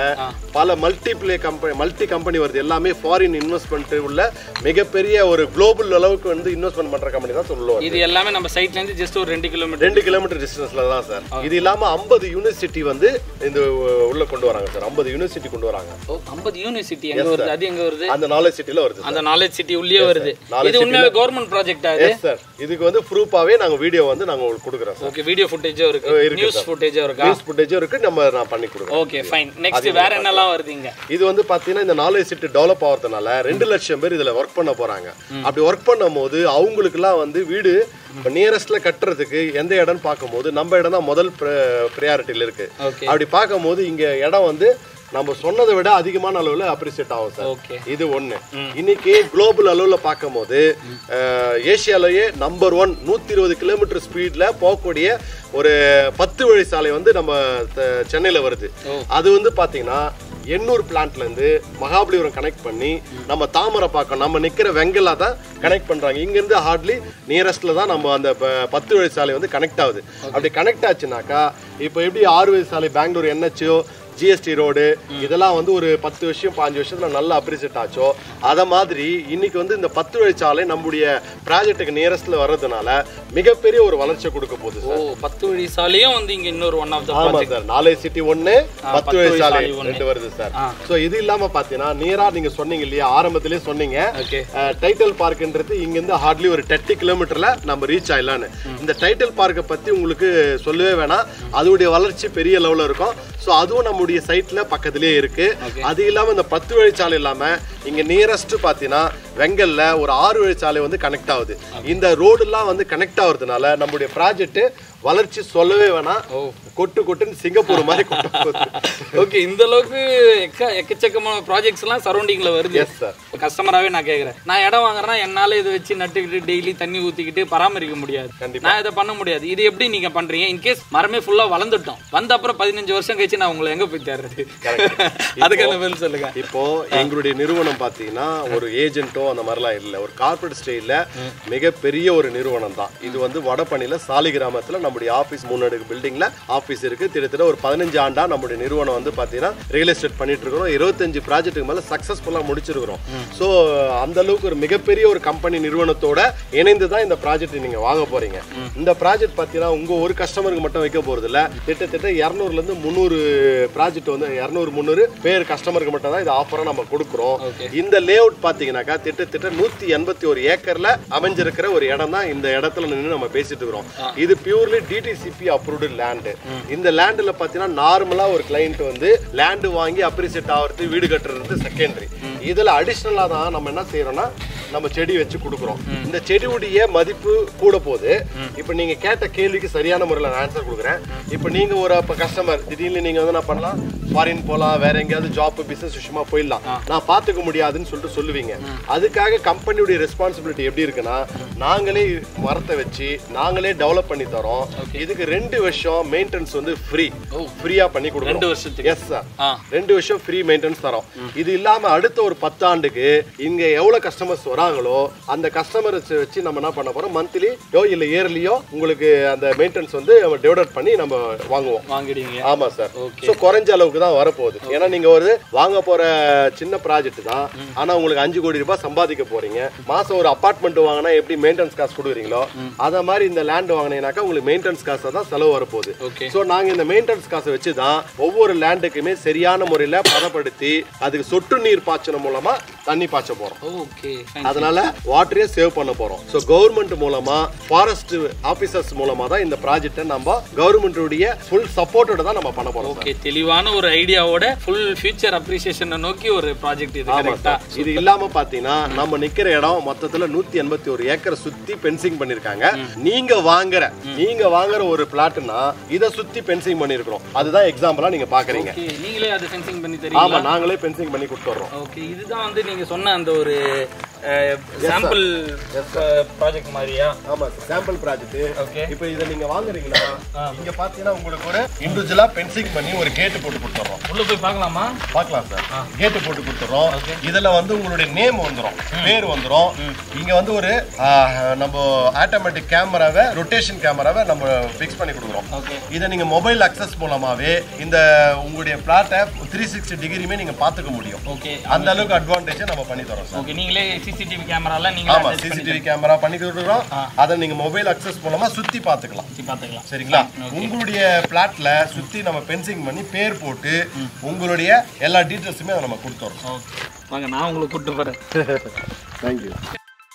பல மல்டி கம்பெனி வருது. எல்லாமே ஃபாரின் இன்வெஸ்ட்மெண்ட் உள்ள மிகப்பெரிய ஒரு குளோபல் அளவுக்கு வந்து இன்வெஸ்ட்மெண்ட் பண்ற கம்பெனி தான் சொல்லுவோம். இது எல்லாமே நம்ம சைட்ல இருந்து ஜஸ்ட் ஒரு 2 கிலோமீட்டர் டிஸ்டன்ஸ்ல தான் சார். இது இல்லாம 50 யூனிவர்சிட்டி வந்து இந்த உள்ள கொண்டு வராங்க சார். 50 யூனிவர்சிட்டி கொண்டு வராங்க. 50 யூனிவர்சிட்டி எங்க வருது? அது எங்க வருது? அந்த நாலேஜ் சிட்டில வருது. அந்த நாலேஜ் சிட்டி உள்ளே வருது. இது உண்மையாவே கவர்மெண்ட் ப்ராஜெக்ட் ஆ? Yes sir. இதுக்கு வந்து ப்ரூஃபாவே நாங்க வீடியோ வந்து நாங்க உங்களுக்கு கொடுக்குறோம் சார். ஓகே, வீடியோ ஃபுட்டேஜும் இருக்கு, நியூஸ் ஃபுட்டேஜும் இருக்கு. நியூஸ் ஃபுட்டேஜும் இருக்கு, நான் பண்ணி கொடுக்குறோம். Okay, fine. நெக்ஸ்ட் வேற என்னலாம் வருதுங்க? இது வந்து பாத்தீங்கன்னா இந்த நாலேஜ் சிட்டி டெவலப் ஆகிறதுனால 2 லட்சம் பேர் இதுல ஒர்க் பண்ண போறாங்க. அப்படி ஒர்க் பண்ணும்போது அவங்களுக்குலாம் வந்து வீடு நியரஸ்ட்ல கட்டுறதுக்கு எந்த இடம்னு பார்க்கும்போது நம்ம இடம் தான் முதல் ப்ரையாரிட்டியில இருக்கு. அப்படி பார்க்கும்போது இங்க இடம் வந்து நம்ம சொன்னதை விட அதிகமான அளவுல அப்ரிசியேட் ஆகும் சார். இது ஒண்ணு. இன்னைக்கு குளோபல் அளவுல பார்க்கும்போது ஏசியாலேயே நம்பர் 1 120 கிலோமீட்டர் ஸ்பீட்ல போகக்கூடிய ஒரு 10 வழி சாலை வந்து நம்ம சென்னையில வருது. அது வந்து பாத்தீங்கன்னா எண்ணூர் பிளான்ட்ல இருந்து மகாபலிபுரம் கனெக்ட் பண்ணி நம்ம தாமரைப்பாக்கம் நம்ம நிக்கிற வெங்கலா தான் கனெக்ட் பண்றாங்க. இங்க இருந்து ஹார்ட்லி நியரஸ்ட்ல தான் நம்ம அந்த 10 வழி சாலை வந்து கனெக்ட் ஆகுது. அப்படி கனெக்ட் ஆச்சுனாக்கா இப்போ எப்படி 6 வழி சாலை பெங்களூர் NHO GST ரோடு இதெல்லாம் வந்து ஒரு 10 வருஷம் 5 வருஷத்துல நல்லா அப்ரிசியேட் ஆச்சோ, அத மாதிரி இன்னைக்கு வந்து இந்த 10 வழிச்சாலை நம்முடைய ப்ராஜெக்ட்டுக்கு நியரஸ்ட்ல வர்றதுனால மிகப்பெரிய ஒரு வளர்ச்சி கொடுக்க போகுது சார். 10 வழி சாலையும் வந்து இங்க இன்னொரு one of the project sir. Knowledge city 1, 10 வழி சாலை 2 வருது சார். சோ இது இல்லாம பாத்தீங்கன்னா நேரா நீங்க சொன்னீங்க இல்லையா, ஆரம்பத்திலே சொன்னீங்க டைட்டில் பார்க்ன்றது இங்க இருந்து ஹார்ட்லி ஒரு 30 கிலோமீட்டர்ல நம்ம ரீச் ஆயிடலாம்னு. இந்த டைட்டில் பார்க்க பத்தி உங்களுக்கு சொல்லவே வேணாம், அதோடைய வளர்ச்சி பெரிய லெவல்ல இருக்கும். சோ அதுவும் நம்முடைய சைட்ல பக்கத்திலேயே இருக்கு. அது இல்லாம இந்த 10 வழிச்சாலை இல்லாம இங்க நியரஸ்ட் பாத்தீங்கன்னா வெங்கல்ல ஒரு 6 வழிச்சாலை வந்து கனெக்ட் ஆகுது. இந்த ரோடு எல்லாம் வந்து கனெக்ட் ஆகுறதுனால நம்முடைய ப்ராஜெக்ட் வளர்ச்சி சொல்லவே வேணாம், கொட்டுன்னு சிங்கப்பூர் மாதிரி கொட்ட போகுது. ஓகே, இந்த அளவுக்கு எக்கச்சக்கமான ப்ராஜெக்ட்ஸ் எல்லாம் சரௌண்டிங்ல வருது. Yes sir. கஸ்டமராவே நான் கேக்குறேன், நான் இடம் வாங்குறேன்னா என்னால இதை வச்சு நட்டுக்கிட்டு டெய்லி தண்ணி ஊத்திக்கிட்டு பராமரிக்க முடியாது, நான் இதை பண்ண முடியாது. இது எப்படி நீங்க பண்றீங்க? இன்கேஸ் மரமே ஃபுல்லா வளர்ந்துட்டோம், வந்த அப்புறம் 15 வருஷம் கழிச்சு நான் உங்களை எங்க போய் தேடுறது? அதுக்கான பதில் சொல்லுங்க. இப்போ எங்களுடைய நிறுவனம் பாத்தீங்கன்னா ஒரு ஏஜென்ட்டோ அந்த மாதிரிலாம் இல்ல, ஒரு கார்பரேட் ஸ்டைல்ல மிகப்பெரிய ஒரு நிறுவனம் தான். இது வந்து வடபழனியில சாலிகிராமத்துல நம்முடைய ஆபீஸ் 3 அடுக்கு பில்டிங்ல ஆபீஸ் இருக்கு. கிட்டத்தட்ட ஒரு 15 ஆண்டா நம்முடைய நிறுவனம் வந்து பாத்தீங்கன்னா ரியல் எஸ்டேட் பண்ணிட்டு இருக்கிறோம். 25 ப்ராஜெக்ட்டுக்கு மேல சக்சஸ்ஃபுல்லா முடிச்சிருக்கிறோம். சோ அந்த அளவுக்கு ஒரு மிகப்பெரிய ஒரு கம்பெனி நிறுவனத்தோட இணைந்து தான் இந்த ப்ராஜெக்ட் நீங்க வாங்க போறீங்க. இந்த ப்ராஜெக்ட் பாத்தீங்கன்னா உங்க ஒரு கஸ்டமருக்கு மட்டும் வைக்க போறது இல்ல, கிட்டத்தட்ட 200ல இருந்து 300 ப்ராஜெக்ட் வந்து 200-300 பேர் கஸ்டமருக்கு மட்டும் தான் இது ஆஃபரா நம்ம கொடுக்குறோம். இந்த லே அவுட் பாத்தீங்கன்னாக்கா கிட்டத்தட்ட 181 ஏக்கர்ல அமைஞ்சிருக்கிற ஒரு இடம் தான். இந்த இடத்துல நின்று நம்ம பேசிட்டு இருக்கிறோம். இது பியூர்லி DTCP அப்ரூவ்டு லேண்ட். இந்த லேண்ட்ல பாத்தீங்கன்னா நார்மலா ஒரு கிளையண்ட் வந்து லேண்ட் வாங்கி அப்ரிசியேட் ஆகிறது, வீடு கட்டுறது செகண்டரி. இதுல அடிஷனலா தான் நம்ம என்ன செய்யறோம்னா நம்ம செடி வச்சு கொடுக்குறோம். இந்த செடியுடைய மதிப்பு கூட போகுது. இப்ப நீங்க கேட்ட கேள்விக்கு சரியான முறையில் நான் ஆன்சர் கொடுக்குறேன். இப்ப நீங்க ஒரு கஸ்டமர் திடீர்னு நீங்க வந்து என்ன பண்ணலாம், ஃபாரின் போலாம், வேற எங்கேயாவது ஜாப் பிசினஸ் விஷயமா போயிடலாம், நான் பாத்துக்க முடியாதுன்னு சொல்லிட்டு சொல்லுவீங்க. அதுக்காக கம்பெனியுடைய ரெஸ்பான்சிபிலிட்டி எப்படி இருக்குன்னா, நாங்களே மரத்தை வச்சு நாங்களே டெவலப் பண்ணி தரோம். இதுக்கு 2 வருஷம் மெயின்டெனன்ஸ் வந்து ஃப்ரீயா பண்ணி கொடுக்குறோம். 2 வருஷத்துக்கு? எஸ் சார், 2 வருஷம் ஃப்ரீ மெயின்டெனன்ஸ் தரோம். இது இல்லாம அடுத்த ஒரு 10 ஆண்டுக்கு இங்க எவ்வளவு கஸ்டமர்ஸ் வராங்களோ அந்த கஸ்டமர்ஸ் வச்சு நம்ம என்ன பண்ண போறோம், மந்த்லியோ இல்ல இயர்லியோ உங்களுக்கு அந்த மெயின்டெனன்ஸ் வந்து டிவைட் பண்ணி நம்ம வாங்குவோம். வாங்கிடுவீங்க? ஆமா சார். சோ குறைஞ்ச அளவுக்கு தான் வரப்போகுது. ஏன்னா நீங்க ஒரு வாங்க போற சின்ன ப்ராஜெக்ட் தான், ஆனா உங்களுக்கு 5 கோடி ரூபாய் சம்பாதிக்க போறீங்க. மாசம் ஒரு அபார்ட்மெண்ட் வாங்கினா எப்படி மெயின்டெனன்ஸ் காசு கொடுக்குறீங்களோ அத மாதிரி இந்த லேண்ட் வாங்கினீங்கன்னாக்கா உங்களுக்கு மெயின்டெனன்ஸ் காசு தான் செலவு வரப்போகுது. சோ நாங்க இந்த மெயின்டெனன்ஸ் காசை வச்சுதான் ஒவ்வொரு லேண்டுக்குமே சரியான முறையில பதப்படுத்தி அதுக்கு சொட்டு நீர் பாய்ச்சல் மூலமா தண்ணி பாய்ச்ச போறோம். அதனால வாட்டரையே சேவ் பண்ண போறோம். சோ கவர்மெண்ட் மூலமா ஃபாரஸ்ட் ஆபீசர்ஸ் மூலமா தான் இந்த ப்ராஜெக்ட்டை நம்ம கவர்மெண்ட் உடைய ஃபுல் சப்போர்ட்டோட தான் நம்ம பண்ண போறோம். ஓகே, தெளிவான ஒரு ஐடியாவோட ஃபுல் ஃபியூச்சர் அப்ரிசியேஷனை நோக்கி ஒரு ப்ராஜெக்ட் இது. கரெக்ட்டா? இது இல்லாம பாத்தீங்கன்னா நம்ம நிக்கிற இடம் மொத்தத்துல 181 ஏக்கர் சுத்தி பென்சிங் பண்ணிருக்காங்க. நீங்க வாங்குற ஒரு பிளாட்னா இத சுத்தி பென்சிங் பண்ணிருக்கோம். அதுதான் எக்ஸாம்பிளா நீங்க பாக்குறீங்க. நீங்களே அது ஃபென்சிங் பண்ணி தரீங்களா? ஆமா, நாங்களே பென்சிங் பண்ணி கொடுத்துறோம். ஓகே, இதுதான் வந்து நீங்க சொன்ன அந்த ஒரு சாம்பிள் ப்ராஜெக்ட் மாதிரியா? ஆமா, சாம்பிள் ப்ராஜெக்ட். ஓகே, இப்போ இத நீங்க வாங்குறீங்கன்னா இங்க பாத்தீங்கன்னா உங்களுக்கு ஒரு இண்டிவிஜுவலா பென்சிங் பண்ணி ஒரு கேட் போட்டு கொடுத்துறோம். உள்ள போய் பார்க்கலாமா? பார்க்கலாம் சார். கேட் போட்டு கொடுத்துறோம். இதுல வந்து உங்களுடைய நேம் வந்துரும், பேர் வந்துரும். இங்க வந்து ஒரு நம்ம ஆட்டோமேட்டிக் கேமராவை, ரொட்டேஷன் கேமராவை நம்ம ஃபிக்ஸ் பண்ணி கொடுக்குறோம். இத நீங்க மொபைல் அக்சஸ் மூலமாவே இந்த உங்களுடைய பிளாட்டை 360 டிகிரிமே நீங்க பாத்துக்க முடியும். ஓகே, அந்த அளவுக்கு அட்வான்டேஜ் நம்ம பண்ணி தரோம் சார். ஓகே, நீங்களே சிசிடிவி கேமரால நீங்க ஆமா சிசிடிவி கேமரா பண்ணி கொடுக்குறோம். அத நீங்க மொபைல் அக்சஸ் மூலமா சுத்தி பாத்துக்கலாம். சரிங்களா? உங்களுடைய பிளாட்ல சுத்தி நம்ம பென்சிங் பண்ணி பேர் போட்டு உங்களுடைய எல்லா டீடைல்ஸுமே நம்ம கொடுத்துறோம். ஓகே, வாங்க நான் உங்களுக்கு கூட்டி போறேன். Thank you.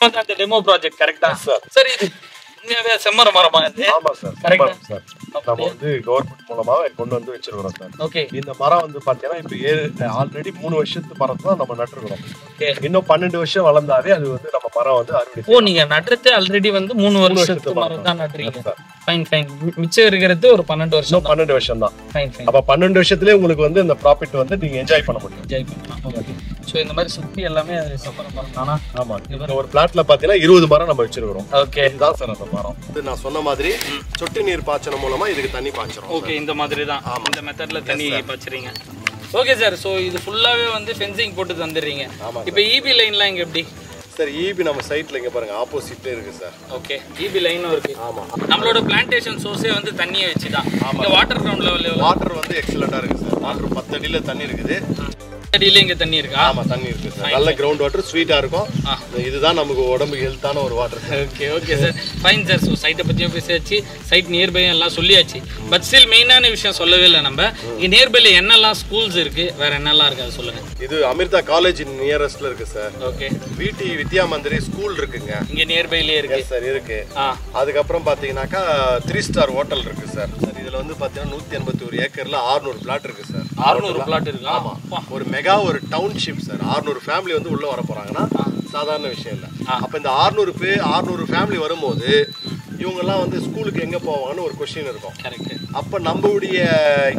அந்த டெமோ ப்ராஜெக்ட் கரெக்ட்டா சார்? சரி, இது உண்மையாவே செம்மர மரமா இது? ஆமா சார், கரெக்ட்டா சார். நம்ம வந்து கவர்மெண்ட் மூலமா கொண்டு வந்து வச்சிருக்கோம் சார். ஓகே, இந்த மரம் வந்து பாத்தீங்கன்னா இப்ப ஆல்ரெடி 3 வருஷத்து மரம் தான் நம்ம நட்டுருக்கோம். இன்னும் 12 வருஷம் வளர்ந்தாவே அது வந்து நம்ம மரம் வந்து அறுவடை. ஓ, நீங்க நடுறது ஆல்ரெடி வந்து 3 வருஷத்து மரம் தான் நடுறீங்க. Fine fine. மிச்சம் இருக்கிறது ஒரு 12 வருஷம். 12 வருஷம் தான். Fine fine. அப்ப 12 வருஷத்துலயே உங்களுக்கு வந்து இந்த ப்ராஃபிட் வந்து நீங்க என்ஜாய் பண்ண முடியும். என்ஜாய் பண்ணலாம். ஓகே, சோ இந்த மாதிரி சுத்தி எல்லாமே சப்பர மரம் தானா? ஆமா, இந்த ஒரு பிளாட்ல பாத்தீங்கன்னா 20 மரம் நம்ம வச்சிருக்கோம். ஓகே, இதுதான் சார் அந்த மரம். இது நான் சொன்ன மாதிரி சொட்டு நீர் பாய்ச்சல் மூலமா இதுக்கு தண்ணி பாய்ச்சறோம். ஓகே, இந்த மாதிரி தான் இந்த மெத்தட்ல தண்ணி பாய்ச்சறீங்க. ஓகே சார், சோ இது ஃபுல்லாவே வந்து ஃபென்சிங் போட்டு தந்துறீங்க. இப்போ ஈபி லைன்லாம் இங்க எப்படி சார்? ஈபி நம்ம சைட்ல இங்க பாருங்க, ஆப்போசிட்ல இருக்கு சார். ஓகே, ஈபி லைனும் இருக்கு. ஆமா, நம்மளோட பிளான்டேஷன் சோர்ஸே வந்து தண்ணியை வச்சு தான். இங்க வாட்டர் கிரவுண்ட் லெவல் வாட்டர் வந்து எக்ஸலென்ட்டா இருக்கு சார். வாட்டர் 10 அடியில தண்ணி இருக்குது. அடியில இங்க தண்ணி இருக்கா? ஆமா, தண்ணி இருக்கு சார். நல்ல கிரவுண்ட் வாட்டர், ஸ்வீட்டா இருக்கும். இதுதான் நமக்கு உடம்புக்கு ஹெல்த்தான ஒரு water. Okay okay sir, fine sir. So சைட்டை பற்றியும் பேசியாச்சு, சைட் நியர்பையும் எல்லாம் சொல்லியாச்சு. பட் ஸ்டில் மெயினான விஷயம் சொல்லவே இல்லை நம்ம. இங்கே நியர்பைல என்னெல்லாம் ஸ்கூல்ஸ் இருக்கு, வேற என்னெல்லாம் இருக்கு அது சொல்லுங்க. இது அமிர்தா காலேஜ் நியரஸ்ட்ல இருக்கு சார். ஓகே, விடி வித்யா மந்திரி ஸ்கூல் இருக்குங்க, இங்க நியர்பைலயே இருக்கு சார். இருக்கு. அதுக்கப்புறம் பாத்தீங்கன்னாக்கா 3 ஸ்டார் ஹோட்டல் இருக்கு சார். இதுல வந்து பாத்தீங்கன்னா 181 ஏக்கர்ல 600 பிளாட் இருக்கு சார். 600 பிளாட் இருக்கு? ஆமா, ஒரு மெகா ஒரு டவுன்ஷிப் சார். 600 ஃபேமிலி வந்து உள்ள வர போறாங்கன்னா சாதாரண விஷயம் இல்ல. அப்ப இந்த 600 ஃபேமிலி வரும்போது இவங்க எல்லாம் வந்து ஸ்கூலுக்கு எங்க போவாங்கன்னு ஒரு क्वेश्चन இருக்கும். கரெக்ட். அப்ப நம்மளுடைய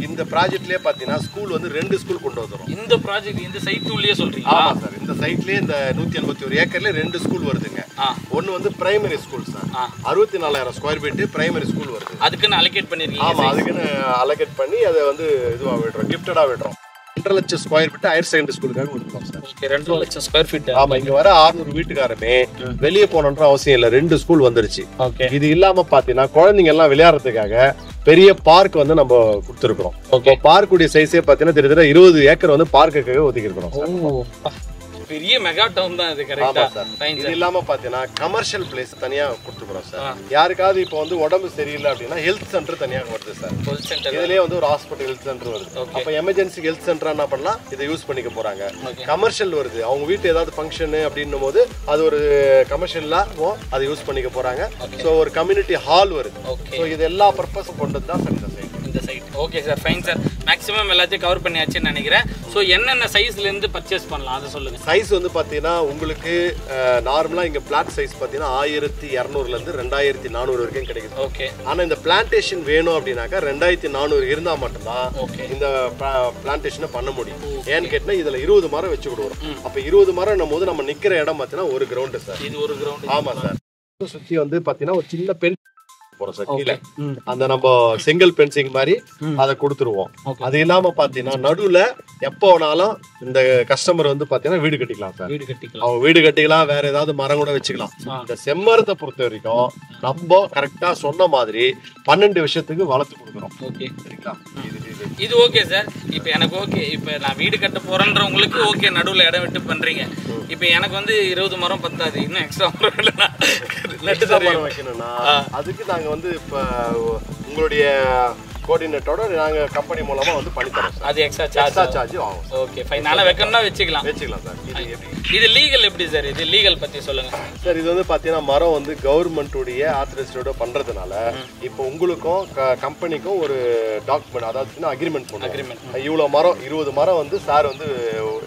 இந்த ப்ராஜெக்ட்லயே பாத்தீங்கன்னா ஸ்கூல் வந்து 2 ஸ்கூல் கொண்டு வந்துரும். இந்த ப்ராஜெக்ட் இந்த சைட் உள்ளே சொல்றீங்களா? ஆமா சார், இந்த சைட்லயே இந்த 181 ஏக்கர்ல 2 ஸ்கூல் வருதுங்க. ஒன்னு வந்து primary school sir, 64,000 square feet primary school வருது. அதுக்குன்னு அலோகேட் பண்ணிருக்கீங்க? ஆமா, அதுக்குன்னு அலோகேட் பண்ணி அதை வந்து இதுவா விடுறோம், கிஃப்டடா விடுறோம். 2 லட்சம் ஸ்கொயர் ஃபீட் ஹையர் செகண்டரி ஸ்கூலுக்காக கொடுக்குறோம் சார். ஓகே, 2 லட்சம் ஸ்கொயர் ஃபீட். ஆமா, இங்க வர 600 வீட்டுக்காரமே வெளியே போகணுன்ற அவசியம் இல்ல, 2 ஸ்கூல் வந்துருச்சு. ஓகே, இது இல்லாம பாத்தீங்கன்னா குழந்தைங்க எல்லாம் விளையாடுறதுக்காக பெரிய பார்க் வந்து நம்ம கொடுத்துருக்கோம். ஓகே, பார்க் உடைய சைஸே பாத்தீங்கன்னா கிட்டத்தட்ட 20 ஏக்கர் வந்து பார்க்குக்காக ஒதுக்கி இருக்கிறோம். பெரிய மெகா டவுன் தான் இது. கரெக்ட்டா? இது இல்லாம பாத்தீங்கன்னா கமர்ஷியல் பிளேஸ் தனியா கொடுத்துக்கிறோம் சார். யாருக்காவது இப்போ வந்து உடம்பு சரியில்லை அப்படின்னா ஹெல்த் சென்டர் தனியா வருது சார். ஹெல்த் சென்டர் இதுலயே வந்து ஒரு ஹாஸ்பிட்டல் ஹெல்த் சென்டர் வருது. அப்ப எமர்ஜென்சி ஹெல்த் சென்டர் என்ன பண்ணலாம், இதை யூஸ் பண்ணிக்க போறாங்க. கமர்ஷியல் வருது, அவங்க வீட்டு ஏதாவது ஃபங்க்ஷன் அப்படின்னும் போது அது ஒரு கமர்ஷியலா அதை யூஸ் பண்ணிக்க போறாங்க. ஸோ ஒரு கம்யூனிட்டி ஹால் வருது. ஸோ இது எல்லா பர்பஸும் கொண்டது தான் சார் இந்த சைட். இந்த side. Okay sir, fine sir. Maximum எல்லாத்தையும் கவர் பண்ணியாச்சுன்னு நினைக்கிறேன். ஸோ என்னென்ன சைஸ்லேருந்து பர்ச்சேஸ் பண்ணலாம் அதை சொல்லுங்கள். சைஸ் வந்து பார்த்தீங்கன்னா உங்களுக்கு நார்மலாக இங்கே பிளாட் சைஸ் பார்த்தீங்கன்னா 1200 2400 வரைக்கும் கிடைக்குது. ஓகே. ஆனால் இந்த பிளான்டேஷன் வேணும் அப்படின்னாக்கா 2400 இருந்தால் மட்டும்தான் இந்த பிளான்டேஷனை பண்ண முடியும். ஏன்னு கேட்டினா இதில் 20 மரம் வச்சு கொடுக்குறோம். அப்போ 20 மரம் போது நம்ம நிற்கிற இடம் பார்த்தீங்கன்னா ஒரு கிரவுண்டு சார். இது ஒரு கிரவுண்ட். ஆமாம் சார். சுற்றி வந்து பார்த்தீங்கன்னா ஒரு சின்ன பென் போறோம் சார் கீழே. அந்த நம்ம செங்கல் பென்சிங் மாதிரி அதை கொடுத்துருவோம். அது இல்லாம பாத்தீங்கன்னா நடுவுல எப்போ வேணாலும் இந்த கஸ்டமர் வந்து பாத்தீங்கன்னா வீடு கட்டிக்கலாம் சார். அவங்க வீடு கட்டிக்கலாம், வேற ஏதாவது மரம் கூட வச்சுக்கலாம். இந்த செம்மரத்தை பொறுத்த வரைக்கும் நம்ம கரெக்டா சொன்ன மாதிரி 12 வருஷத்துக்கு வளர்த்து கொடுக்குறோம். சரிங்களா? இது ஓகே சார். இப்போ எனக்கு ஓகே, இப்போ நான் வீடு கட்ட போறேன்றவங்களுக்கு ஓகே, நடுவில் இடம் விட்டு பண்றீங்க. இப்போ எனக்கு வந்து 20 மரம் பத்தாது, இன்னும் எக்ஸ்ட்ரா மரம் வைக்கணும்னா அதுக்கு நாங்க வந்து இப்ப உங்களுடைய கோஆர்டினேட்டரோட நாங்க கம்பெனி மூலமா வந்து பண்ணி தரோம் சார். அது எக்ஸ்ட்ரா சார்ஜ் ஆகும். Okay fine. நாளை வைக்கணும்னா வச்சுக்கலாம் சார். இது லீகல் எப்படி சார்? இது லீகல் பத்தி சொல்லுங்க சார். இது வந்து பாத்தீங்கன்னா மரம் வந்து கவர்மெண்ட்டுடைய ஆத்தரைஸ்டோட பண்றதுனால இப்போ உங்களுக்கும் கம்பெனிக்கும் ஒரு டாக்குமெண்ட், அதாவது அக்ரிமெண்ட் பண்ணுவோம். இவ்வளவு மரம் 20 மரம் வந்து சார் வந்து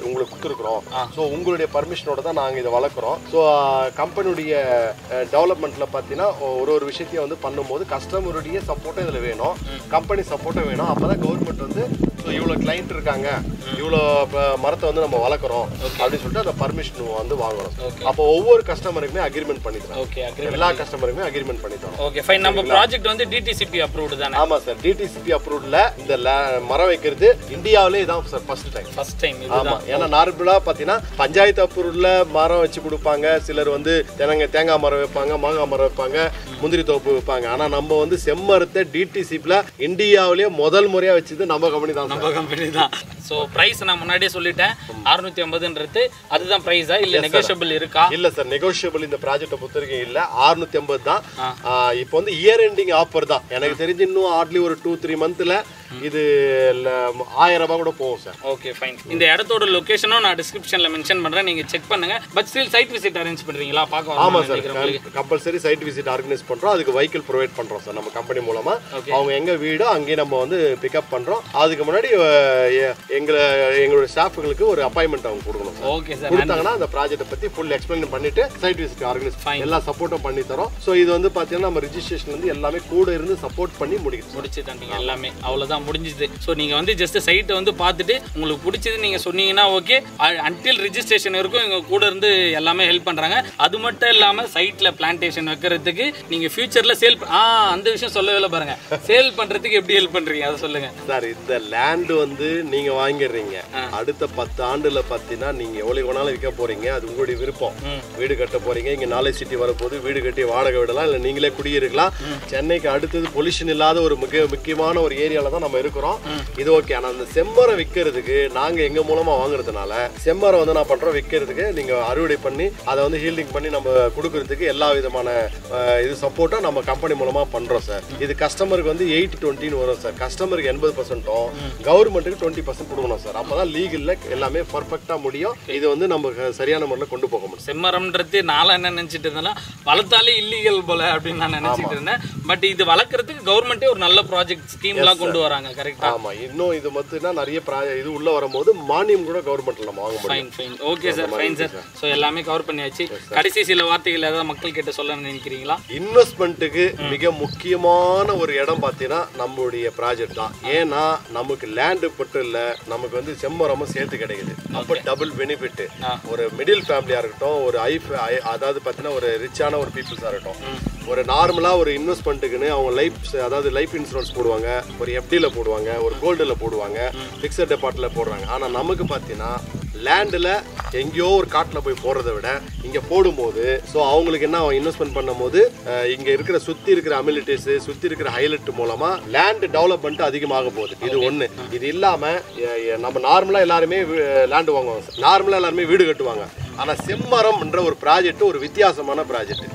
உங்களுக்கு கொடுத்துருக்குறோம். ஸோ உங்களுடைய பர்மிஷனோட தான் நாங்கள் இதை வளர்க்குறோம். ஸோ கம்பெனியுடைய டெவலப்மெண்ட்ல பார்த்தீங்கன்னா ஒரு விஷயத்தையும் வந்து பண்ணும்போது கஸ்டமருடைய சப்போர்ட்டும் இதில் வேணும், கம்பெனி சப்போர்ட்டும் வேணும். அப்போதான் கவர்மெண்ட் வந்து ஸோ இவ்வளோ கிளைண்ட் இருக்காங்க, இவ்வளோ மரத்தை வந்து நம்ம வளர்க்குறோம் அப்படின்னு சொல்லிட்டு அந்த பர்மிஷன் வந்து வாங்கணும். அப்போ ஒவ்வொரு கஸ்டமருக்குமே அக்ரிமெண்ட் பண்ணி தரோம். எல்லா கஸ்டமருக்குமே அக்ரிமெண்ட் பண்ணி தரோம். Okay fine. நம்ம ப்ராஜெக்ட் வந்து டிடிசிபி அப்ரூவ்டு தானே? ஆமா சார். டிடிசிபி அப்ரூவ்ட்ல இந்த மரம் வைக்கிறது இந்தியாவிலே இதான் சார் ஃபர்ஸ்ட் டைம். ஆமா. ஏன்னா நார்மலா பாத்தீங்கன்னா பஞ்சாயத்து அப்ரூவ்ட்ல மரம் வச்சு கொடுப்பாங்க. சிலர் வந்து தேங்காய் மரம் வைப்பாங்க, மாங்காய் மரம் வைப்பாங்க, முந்திரி தோப்பு வைப்பாங்க. ஆனா நம்ம வந்து செம்மரத்தை டிடிசிபில இந்தியாவிலேயே முதல் முறையா வச்சது நம்ம கம்பெனி தான். நம்ம கம்பெனி தான். ஸோ பிரைஸ் நான் முன்னாடியே சொல்லிட்டேன், 650ன்றது அதுதான் பிரைஸா இல்ல நெகோஷியபிள் இருக்கா? இல்ல சார், நெகோஷியபிள் இந்த ப்ராஜெக்ட்டை பொறுத்த வரைக்கும் இல்ல, 650 தான். இப்போ வந்து இயர் எண்டிங் ஆஃபர் தான். எனக்கு தெரிஞ்சு இன்னும் ஹார்ட்லி ஒரு 2-3 மந்த்ல இது 1000 ரூபாய் கூட போகும் சார். Okay fine. இந்த இடத்தோட லொகேஷனும் நான் டிஸ்கிரிப்ஷன்ல மென்ஷன் பண்றேன், நீங்க செக் பண்ணுங்க. But still side visit arrange பண்றீங்களா? பார்க்க. ஆமா sir, compulsory side visit organise பண்றோம். அதுக்கு வெஹிக்கிள் ப்ரொவைட் பண்றோம் சார் நம்ம கம்பெனி மூலமா. அவங்க எங்க வீடோ அங்கேயே நம்ம வந்து பிக்கப் பண்றோம். அதுக்கு முன்னாடி எங்களோட ஸ்டாஃப்களுக்கு ஒரு அப்பாயின்மெண்ட் அவங்க கொடுக்கணும். Okay sir. கொடுத்தாங்கன்னா அந்த ப்ராஜெக்ட்டை பத்தி ஃபுல் எக்ஸ்பிளைன் பண்ணிட்டு சைட் விசிட் ஆர்கனைஸ் எல்லா சப்போர்ட்டும் பண்ணி தரோம். ஸோ இது வந்து பாத்தீங்கன்னா நம்ம ரிஜிஸ்ட்ரேஷன் வந்து எல்லாமே கூட இருந்து சப்போர்ட் பண்ணி முடிச்சு தந்தீங்க எல்லாமே. அவ்வளவுதான் முடிஞ்சுது. ஸோ நீங்க வந்து ஜஸ்ட் சைட்டை வந்து பார்த்துட்டு உங்களுக்கு பிடிச்சது நீங்க சொன்னீங்கன்னா ஓகே. அன்டில் ரிஜிஸ்ட்ரேஷன் இருக்கும் எங்க கூட இருந்து எல்லாமே ஹெல்ப் பண்றாங்க. அது மட்டும் இல்லாம சைட்ல பிளான்டேஷன் வைக்கிறதுக்கு நீங்க ஃபியூச்சர்ல சேல் அந்த விஷயம் சொல்லவே பாருங்க. சேல் பண்றதுக்கு எப்படி ஹெல்ப் பண்றீங்க அதை சொல்லுங்க சார். இந்த லேண்ட் வந்து நீங்க வாங்கிடுறீங்க, அடுத்த 10 ஆண்டுல பாத்தீங்கன்னா நீங்க எவ்வளவு வேணாலும் விற்க போறீங்க, அது உங்களுடைய விருப்பம். வீடு கட்ட போறீங்க, இங்க நாலேஜ் சிட்டி வரப்போது வீடு கட்டி வாடகை விடலாம், இல்ல நீங்களே குடியிருக்கலாம். சென்னைக்கு அடுத்தது பொல்யூஷன் இல்லாத ஒரு முக்கியமான ஒரு ஏரியால தான் நம்ம இருக்கிறோம். இது ஓகே. ஆனா அந்த செம்மரம் விற்கிறதுக்கு நாங்க எங்க மூலமா வாங்குறதுனால செம்மரம் வந்து நான் பண்றோம் விற்கிறதுக்கு, நீங்க அறுவடை பண்ணி அதை வந்து ஹீல்டிங் பண்ணி நம்ம கொடுக்கறதுக்கு எல்லா விதமான இது சப்போர்ட்டும் நம்ம கம்பெனி மூலமா பண்றோம் சார். இது கஸ்டமருக்கு வந்து 80-20 வரும் சார். கஸ்டமருக்கு 80%, கவர்மெண்ட்டுக்கு 20% கொடுக்கணும் சார். அப்பதான் லீகல்ல எல்லாமே பர்ஃபெக்டா முடியும். இது வந்து நம்ம சரியான முறையில் கொண்டு போக முடியும். செம்மரம்ன்றது நான் என்ன நினைச்சிட்டு இருந்தேன்னா வளர்த்தாலே இல்லீகல் போல அப்படின்னு நான் நினைச்சிட்டு இருந்தேன். பட் இது வளர்க்கறதுக்கு கவர்மெண்டே ஒரு நல்ல ப்ராஜெக்ட் ஸ்கீம்லாம் கொண்டு வராங்க. கரெக்டா? ஆமா. இன்னும் இது மட்டும்னா நிறைய இது உள்ள வரும்போது மானியம் கூட கவர்மெண்ட்ல நம்ம வாங்க முடியும். Fine. Okay sir. Fine sir. So எல்லாமே கவர் பண்ணியாச்சு. கடைசி சில வார்த்தைகள் ஏதாவது மக்கள் கிட்ட சொல்ல நினைக்கிறீங்களா? இன்வெஸ்ட்மெண்ட்டுக்கு மிக முக்கியமான ஒரு இடம் பார்த்தீங்கன்னா நம்மளுடைய ப்ராஜெக்ட் தான். ஏன்னா நமக்கு லேண்டு மட்டும் இல்லை, நமக்கு வந்து செம்மரமும் சேர்த்து கிடைக்குது. அப்போ டபுள் பெனிஃபிட். ஒரு மிடில் ஃபேமிலியா இருக்கட்டும், ஒரு அதாவது பார்த்தீங்கன்னா ஒரு ரிச்சான ஒரு பீப்புள்ஸாக இருக்கட்டும், ஒரு நார்மலாக ஒரு இன்வெஸ்ட்மெண்ட்டுக்குன்னு அவங்க லைஃப் இன்சூரன்ஸ் போடுவாங்க, ஒரு எஃப்டியில் போடுவாங்க, ஒரு கோல்டில் போடுவாங்க, ஃபிக்ஸட் டெபாசிட்டில் போடுறாங்க. ஆனால் நமக்கு பார்த்தீங்கன்னா லேண்டில் எங்கேயோ ஒரு காட்டில் போய் போடுறத விட இங்கே போடும்போது ஸோ அவங்களுக்கு என்ன இன்வெஸ்ட்மெண்ட் பண்ணும்போது இங்கே இருக்கிற சுற்றி இருக்கிற அமிலிட்டிஸ், சுற்றி இருக்கிற ஹைலைட் மூலமாக லேண்ட் டெவலப்மெண்ட் அதிகமாக போகுது. இது ஒன்று. இது இல்லாமல் நம்ம நார்மலாக எல்லாருமே லேண்டு வாங்குவாங்க, நார்மலாக எல்லாருமே வீடு கட்டுவாங்க. ஆனால் செம்மரம்ன்ற ஒரு ப்ராஜெக்ட் ஒரு வித்தியாசமான ப்ராஜெக்ட்.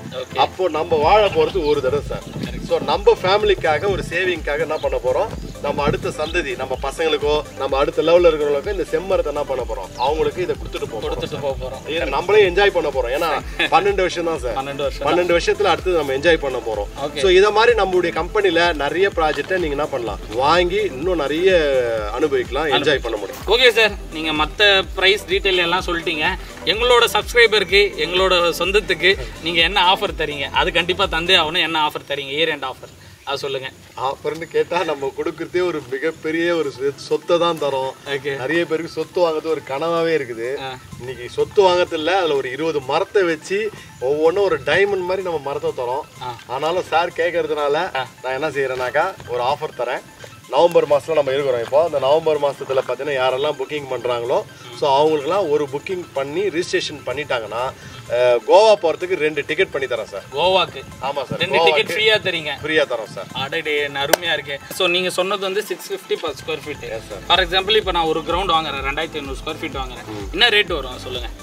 அப்போ நம்ம வாழ போகிறது ஒரு தடவை சார். ஸோ நம்ம ஃபேமிலிக்காக ஒரு சேவிங்காக என்ன பண்ண போகிறோம், நம்ம அடுத்த சந்ததி, நம்ம பசங்களுக்கோ நம்ம அடுத்த லெவல்ல இருக்கிறவங்களுக்கோ இந்த செம்மரத்தை என்ன பண்ண போறோம், அவங்களுக்கு இதை கொடுத்துட்டு போறோம். நம்மளே என்ஜாய் பண்ண போறோம். ஏன்னா 12 வருஷம் தான் சார். 12 வருஷத்துல அடுத்து நம்ம என்ஜாய் பண்ண போறோம். சோ இத மாதிரி நம்மளுடைய கம்பெனில நிறைய ப்ராஜெக்ட்டை நீங்க என்ன பண்ணலாம், வாங்கி இன்னும் நிறைய அனுபவிக்கலாம், என்ஜாய் பண்ண முடியும். ஓகே சார், நீங்க மத்த பிரைஸ் டீடைல் எல்லாம் சொல்லிட்டீங்க. எங்களோட சப்ஸ்கிரைபருக்கு, எங்களோட சொந்தத்துக்கு நீங்க என்ன ஆஃபர் தரீங்க? அது கண்டிப்பா தந்தே ஆகணும். என்ன ஆஃபர் தரீங்க, இயர் எண்ட் ஆஃபர் அது சொல்லுங்க. ஆஃபர்னு கேட்டா நம்ம கொடுக்கறதே ஒரு மிகப்பெரிய ஒரு சொத்தை தான் தரோம். நிறைய பேருக்கு சொத்து வாங்குறது ஒரு கனவாவே இருக்குது. இன்னைக்கு சொத்து வாங்கறது இல்ல, அதுல ஒரு 20 மரத்தை வச்சு ஒவ்வொன்றும் ஒரு டைமண்ட் மாதிரி நம்ம மரத்தை தரோம். ஆனாலும் சார் கேட்கறதுனால நான் என்ன செய்யறேன்னாக்கா ஒரு ஆஃபர் தரேன். நவம்பர் மாதத்தில் நம்ம இருக்கிறோம். இப்போ அந்த நவம்பர் மாதத்தில் பார்த்தீங்கன்னா யாரெல்லாம் புக்கிங் பண்ணுறாங்களோ ஸோ அவங்களுக்குலாம் ஒரு புக்கிங் பண்ணி ரிஜிஸ்ட்ரேஷன் பண்ணிட்டாங்கன்னா கோவா போகிறதுக்கு 2 டிக்கெட் பண்ணி தரேன் சார். கோவாக்கு? ஆமாம் சார், 2 டிக்கெட் ஃப்ரீயாக தரீங்க? ஃப்ரீயாக தரோம் சார். அடடே, அருமையாக இருக்கு. ஸோ நீங்கள் சொன்னது வந்து 650 per square feet. For example இப்போ நான் ஒரு கிரவுண்ட் வாங்குறேன், 2500 ஸ்கொயர் ஃபீட் வாங்குறேன், என்ன ரேட் வரும் சொல்லுங்கள்?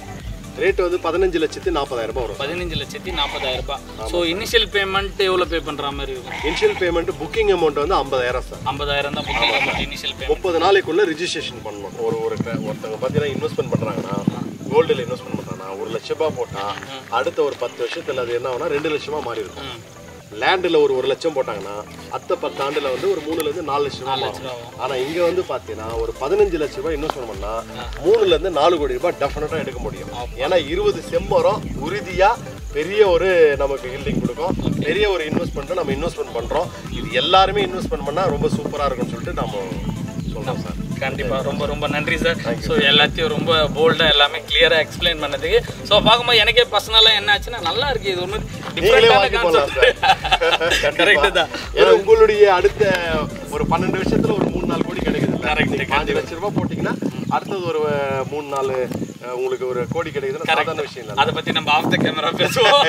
ரேட் வந்து 15,40,000 வரும். 15,40,000. ஸோ இனிஷியல் பேமெண்ட் எவ்வளோ பே பண்ணுற மாதிரி இருக்கும்? இனிஷியல் பேமெண்ட் புக்கிங் அமௌண்ட் வந்து 50,000 சார். 50,000 தான் புக்கிங் அமௌண்ட். இனிஷியல் பேமெண்ட் 30 நாளைக்குள்ள ரிஜிஸ்ட்ரேஷன் பண்ணணும். ஒருத்தவங்க பார்த்தீங்கன்னா இன்வெஸ்ட்மெண்ட் பண்ணுறாங்கன்னா, கோல்டில் இன்வெஸ்ட்மெண்ட் பண்ணுறாங்கன்னா 1 லட்ச ரூபாய் போட்டால் அடுத்த ஒரு 10 வருஷத்தில் அது என்ன ஆகுனா 2 லட்சமா மாறி இருக்கும். லேண்டில் ஒரு 1 லட்சம் போட்டாங்கன்னா அடுத்த 10 ஆண்டுல வந்து ஒரு 3 4 லட்சம் ரூபாய் ஆகும். ஆனால் இங்கே வந்து பார்த்தீங்கன்னா ஒரு 15 லட்ச ரூபாய் இன்வெஸ்ட்மெண்ட் பண்ணால் 3 4 கோடி ரூபாய் டெஃபினட்டாக எடுக்க முடியும். ஏன்னா 20 செம்மரம் உறுதியாக பெரிய ஒரு நமக்கு ஹில்டிங் கொடுக்கும். பெரிய ஒரு இன்வெஸ்ட்மெண்ட்டை நம்ம இன்வெஸ்ட்மெண்ட் பண்ணுறோம். இது எல்லாருமே இன்வெஸ்ட்மெண்ட் பண்ணால் ரொம்ப சூப்பராக இருக்கும்னு சொல்லிட்டு நம்ம சொல்கிறோம் சார். கண்டிப்பாக ரொம்ப ரொம்ப நன்றி சார். ஸோ எல்லாத்தையும் ரொம்ப போல்டாக எல்லாமே கிளியராக எக்ஸ்பிளைன் பண்ணதுக்கு. ஸோ பார்க்கும்போது எனக்கே பர்சனலாக என்ன ஆச்சுன்னா நல்லா இருக்கு, இது ஒன்று டிஃப்ரெண்டான கான்செப்ட். கரெக்டு தான். ஏன்னா உங்களுடைய அடுத்த ஒரு 12 வருஷத்துல ஒரு 3-4 கோடி கிடைக்குது. 5 லட்ச ரூபாய் போட்டிங்கன்னா அடுத்தது ஒரு 3-4 உங்களுக்கு ஒரு கோடி கிடைக்குதுன்னா சாதாரண விஷயம் இல்லை. அதை பற்றி நம்ம ஆஃப் த கேமரா பேசுவோம்.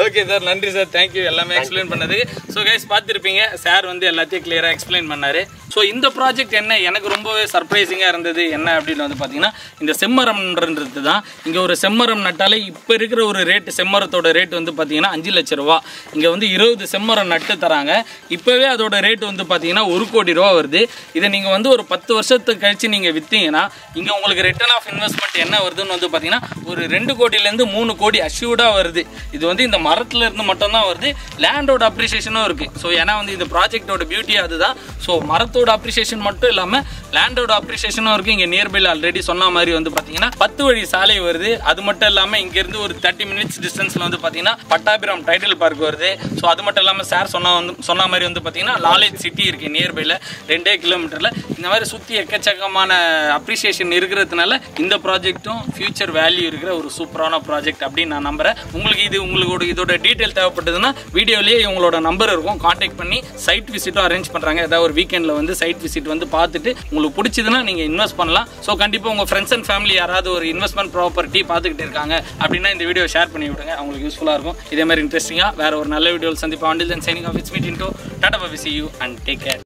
ஓகே சார், நன்றி சார், தேங்க்யூ எல்லாமே எக்ஸ்பிளைன் பண்ணதுக்கு. ஸோ கைஸ் பார்த்துருப்பீங்க, சார் வந்து எல்லாத்தையும் கிளியராக எக்ஸ்பிளைன் பண்ணார். ஸோ இந்த ப்ராஜெக்ட் என்ன எனக்கு ரொம்பவே சர்ப்ரைசிங்காக இருந்தது என்ன அப்படின்னு வந்து பார்த்தீங்கன்னா, இந்த செம்மரம்ன்றது தான். இங்கே ஒரு செம்மரம் நட்டாலே இப்போ இருக்கிற ஒரு ரேட்டு, செம்மரத்தோட ரேட் வந்து பார்த்தீங்கன்னா 5 லட்ச ரூபா. இங்கே வந்து 20 செம்மரம் நட்டு தராங்க. இப்போவே அதோட ரேட் வந்து பார்த்தீங்கன்னா 1 கோடி ரூபா வருது. இதை நீங்கள் வந்து ஒரு 10 வருஷத்துக்கு கழிச்சு நீங்கள் விற்றீங்கன்னா இங்கே உங்களுக்கு ரிட்டர்ன் ஆஃப் இன்வெஸ்ட்மெண்ட் என்ன வருதுன்னு வந்து பார்த்தீங்கன்னா ஒரு 2 கோடியிலேருந்து 3 கோடி அஷ்யூர்டாக வருது. இது வந்து இந்த மரத்துல இருந்து மட்டும்தான் வருது. லேண்டோட அப்ரிசியேஷனும் இருக்குது. ஸோ ஏன்னா வந்து இந்த ப்ராஜெக்டோட பியூட்டி அதுதான். ஸோ மரத்தோட அப்ரிசியேஷன் மட்டும் இல்லாமல் லேண்டோட அப்ரிசியேஷனும் இருக்குது. இங்கே நியர்பைல ஆல்ரெடி சொன்ன மாதிரி வந்து பார்த்தீங்கன்னா 10 வழி சாலை வருது. அது மட்டும் இல்லாமல் இங்கேருந்து ஒரு 30 மினிட்ஸ் டிஸ்டன்ஸில் வந்து பார்த்தீங்கன்னா பட்டாபிராம் டைட்டில் பார்க் வருது. ஸோ அது மட்டும் இல்லாமல் சார் சொன்ன மாதிரி வந்து பார்த்தீங்கன்னா லாலேஜ் சிட்டி இருக்குது நியர்பைல 2 கிலோமீட்டரில். இந்த மாதிரி சுற்றி எக்கச்சக்கமான அப்ரிசியேஷன் இருக்கிறதுனால இந்த ப்ராஜெக்ட்டும் ஃபியூச்சர் வேல்யூ இருக்கிற ஒரு சூப்பரான ப்ராஜெக்ட் அப்படின்னு நான் நம்புறேன். உங்களுக்கு இதோட டீட்டெயில் தேவைப்பட்டதுன்னா வீடியோலேயே இவங்களோட நம்பர் இருக்கும், கான்டாக்ட் பண்ணி சைட் விசிட்டும் அரேஞ்ச் பண்ணுறாங்க. ஏதாவது ஒரு வீக்கெண்டில் வந்து சைட் விசிட் வந்து பார்த்துட்டு உங்களுக்கு பிடிச்சதுன்னா நீங்கள் இன்வெஸ்ட் பண்ணலாம். ஸோ கண்டிப்பாக உங்கள் ஃப்ரெண்ட்ஸ் அண்ட் ஃபேமிலி யாராவது ஒரு இன்வெஸ்ட்மெண்ட் ப்ராப்பர்ட்டி பார்த்துக்கிட்டு இருக்காங்க அப்படின்னா இந்த வீடியோ ஷேர் பண்ணி விடுங்க, அவங்களுக்கு யூஸ்ஃபுல்லாக இருக்கும். இதே மாதிரி இன்ட்ரெஸ்டிங்காக வேற ஒரு நல்ல வீடியோவில் சந்திப்போம். Until then, signing off, it's me Tinto. Tata, bye, see you and take care.